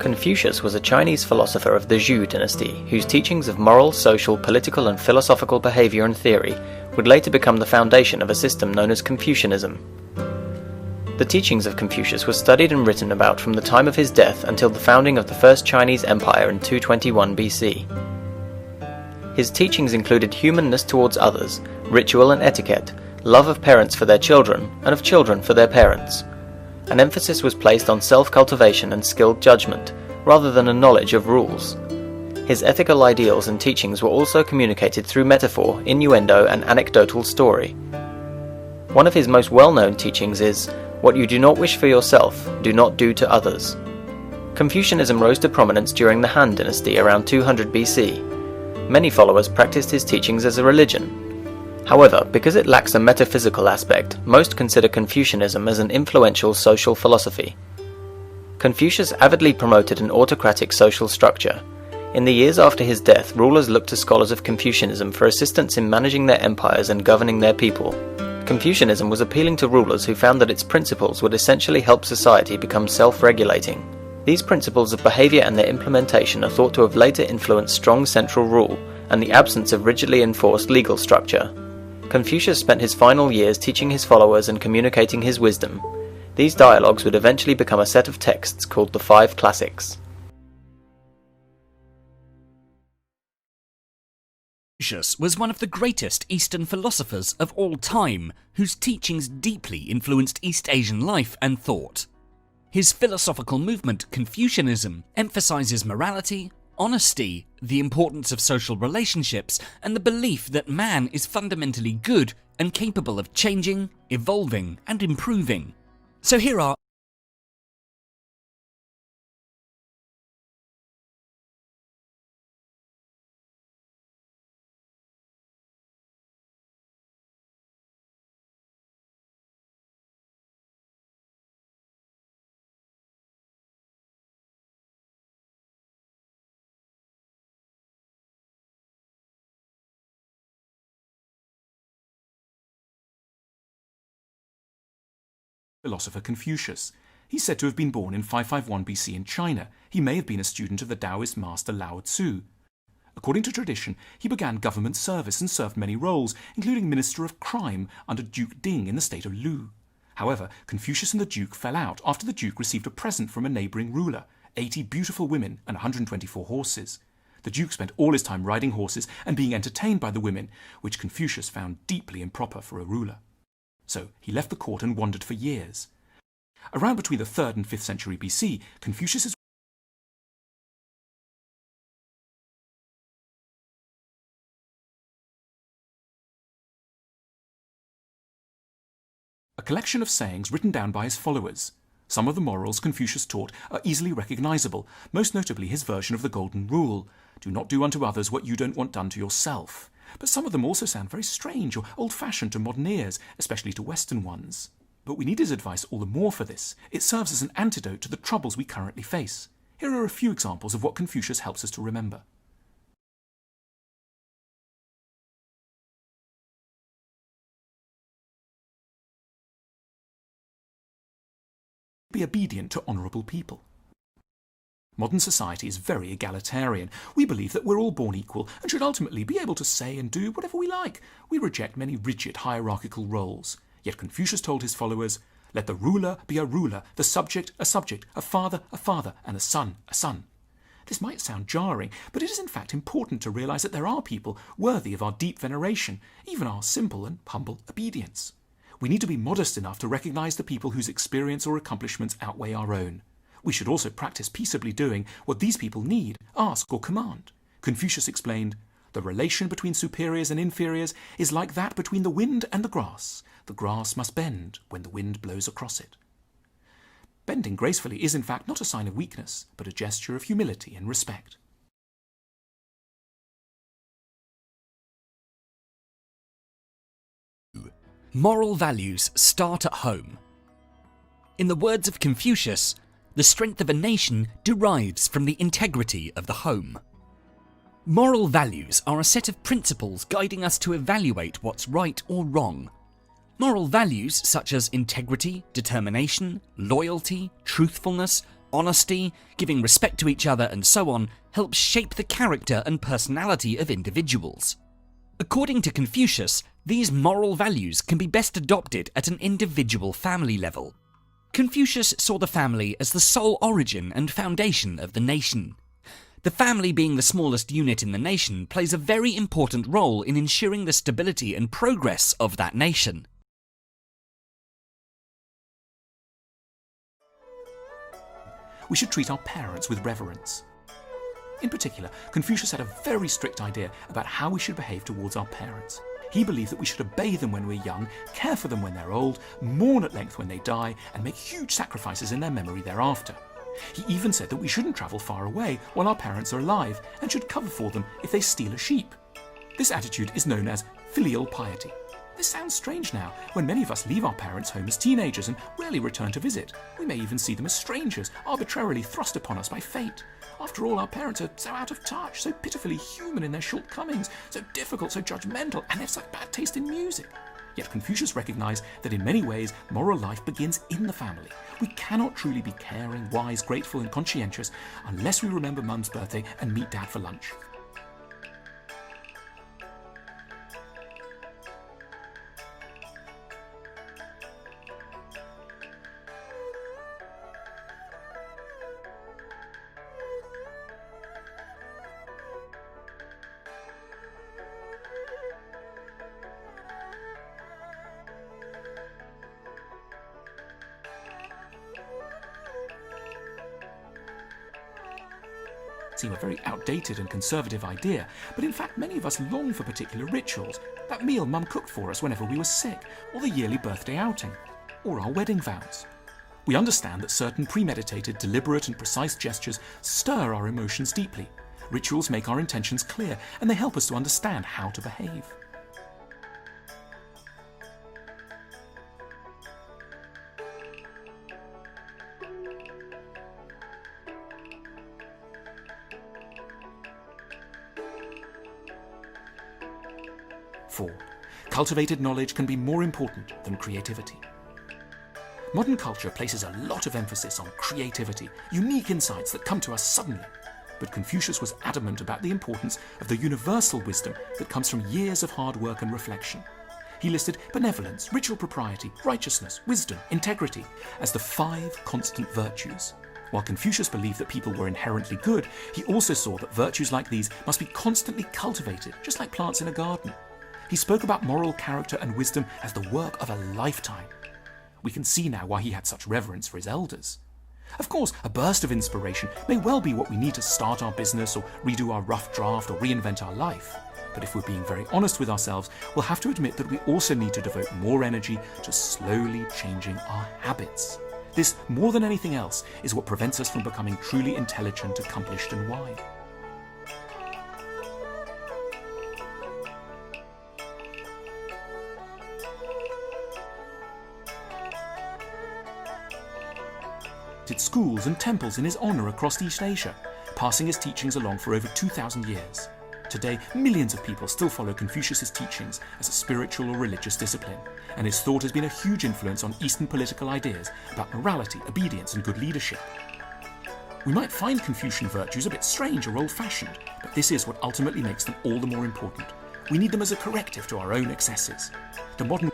Confucius was a Chinese philosopher of the Zhou dynasty, whose teachings of moral, social, political and philosophical behavior and theory would later become the foundation of a system known as Confucianism. The teachings of Confucius were studied and written about from the time of his death until the founding of the First Chinese Empire in 221 BC. His teachings included humanness towards others, ritual and etiquette, love of parents for their children, and of children for their parents. An emphasis was placed on self-cultivation and skilled judgment, rather than a knowledge of rules. His ethical ideals and teachings were also communicated through metaphor, innuendo, and anecdotal story. One of his most well-known teachings is, "What you do not wish for yourself, do not do to others." Confucianism rose to prominence during the Han Dynasty around 200 BC. Many followers practiced his teachings as a religion. However, because it lacks a metaphysical aspect, most consider Confucianism as an influential social philosophy. Confucius avidly promoted an autocratic social structure. In the years after his death, rulers looked to scholars of Confucianism for assistance in managing their empires and governing their people. Confucianism was appealing to rulers who found that its principles would essentially help society become self-regulating. These principles of behavior and their implementation are thought to have later influenced strong central rule and the absence of rigidly enforced legal structure. Confucius spent his final years teaching his followers and communicating his wisdom. These dialogues would eventually become a set of texts called the Five Classics. Confucius was one of the greatest Eastern philosophers of all time, whose teachings deeply influenced East Asian life and thought. His philosophical movement, Confucianism, emphasizes morality, honesty, the importance of social relationships, and the belief that man is fundamentally good and capable of changing, evolving, and improving. So here are Philosopher Confucius. He's said to have been born in 551 BC in China. He may have been a student of the Taoist master Lao Tzu. According to tradition, he began government service and served many roles, including Minister of Crime under Duke Ding in the state of Lu. However, Confucius and the Duke fell out after the Duke received a present from a neighbouring ruler, 80 beautiful women and 124 horses. The Duke spent all his time riding horses and being entertained by the women, which Confucius found deeply improper for a ruler. So he left the court and wandered for years. Around between the 3rd and 5th century BC, Confucius's a collection of sayings written down by his followers. Some of the morals Confucius taught are easily recognizable, most notably his version of the Golden Rule: do not do unto others what you don't want done to yourself. But some of them also sound very strange or old-fashioned to modern ears, especially to Western ones. But we need his advice all the more for this. It serves as an antidote to the troubles we currently face. Here are a few examples of what Confucius helps us to remember. Be obedient to honourable people. Modern society is very egalitarian. We believe that we're all born equal and should ultimately be able to say and do whatever we like. We reject many rigid hierarchical roles. Yet Confucius told his followers, "Let the ruler be a ruler, the subject, a father, and a son, a son." This might sound jarring, but it is in fact important to realise that there are people worthy of our deep veneration, even our simple and humble obedience. We need to be modest enough to recognise the people whose experience or accomplishments outweigh our own. We should also practice peaceably doing what these people need, ask or command. Confucius explained, "The relation between superiors and inferiors is like that between the wind and the grass. The grass must bend when the wind blows across it." Bending gracefully is in fact not a sign of weakness, but a gesture of humility and respect. moral values start at home. In the words of Confucius, the strength of a nation derives from the integrity of the home. Moral values are a set of principles guiding us to evaluate what's right or wrong. Moral values such as integrity, determination, loyalty, truthfulness, Honesty, giving respect to each other, and so on helps shape the character and personality of individuals. According to Confucius, these moral values can be best adopted at an individual family level. Confucius saw the family as the sole origin and foundation of the nation. The family, being the smallest unit in the nation, plays a very important role in ensuring the stability and progress of that nation. We should treat our parents with reverence. In particular, Confucius had a very strict idea about how we should behave towards our parents. He believed that we should obey them when we're young, care for them when they're old, mourn at length when they die, and make huge sacrifices in their memory thereafter. He even said that we shouldn't travel far away while our parents are alive, and should cover for them if they steal a sheep. This attitude is known as Filial Piety. This sounds strange now, when many of us leave our parents' home as teenagers and rarely return to visit. We may even see them as strangers, arbitrarily thrust upon us by fate. After all, our parents are so out of touch, so pitifully human in their shortcomings, so difficult, so judgmental, and they have such bad taste in music. Yet Confucius recognised that in many ways, moral life begins in the family. We cannot truly be caring, wise, grateful, and conscientious unless we remember Mum's birthday and meet Dad for lunch. Seem a very outdated and conservative idea, but in fact many of us long for particular rituals. That meal Mum cooked for us whenever we were sick, or the yearly birthday outing, or our wedding vows. We understand that certain premeditated, deliberate and precise gestures stir our emotions deeply. Rituals make our intentions clear, and they help us to understand how to behave. Cultivated knowledge can be more important than creativity. Modern culture places a lot of emphasis on creativity, unique insights that come to us suddenly. But Confucius was adamant about the importance of the universal wisdom that comes from years of hard work and reflection. He listed benevolence, ritual propriety, righteousness, wisdom, integrity as the 5 constant virtues. While Confucius believed that people were inherently good, he also saw that virtues like these must be constantly cultivated, just like plants in a garden. He spoke about moral character and wisdom as the work of a lifetime. We can see now why he had such reverence for his elders. Of course, a burst of inspiration may well be what we need to start our business or redo our rough draft or reinvent our life. But if we're being very honest with ourselves, we'll have to admit that we also need to devote more energy to slowly changing our habits. This, more than anything else, is what prevents us from becoming truly intelligent, accomplished and wise. Schools and temples in his honour across East Asia, passing his teachings along for over 2,000 years. Today, millions of people still follow Confucius's teachings as a spiritual or religious discipline, and his thought has been a huge influence on Eastern political ideas about morality, obedience and good leadership. We might find Confucian virtues a bit strange or old-fashioned, but this is what ultimately makes them all the more important. We need them as a corrective to our own excesses. The modern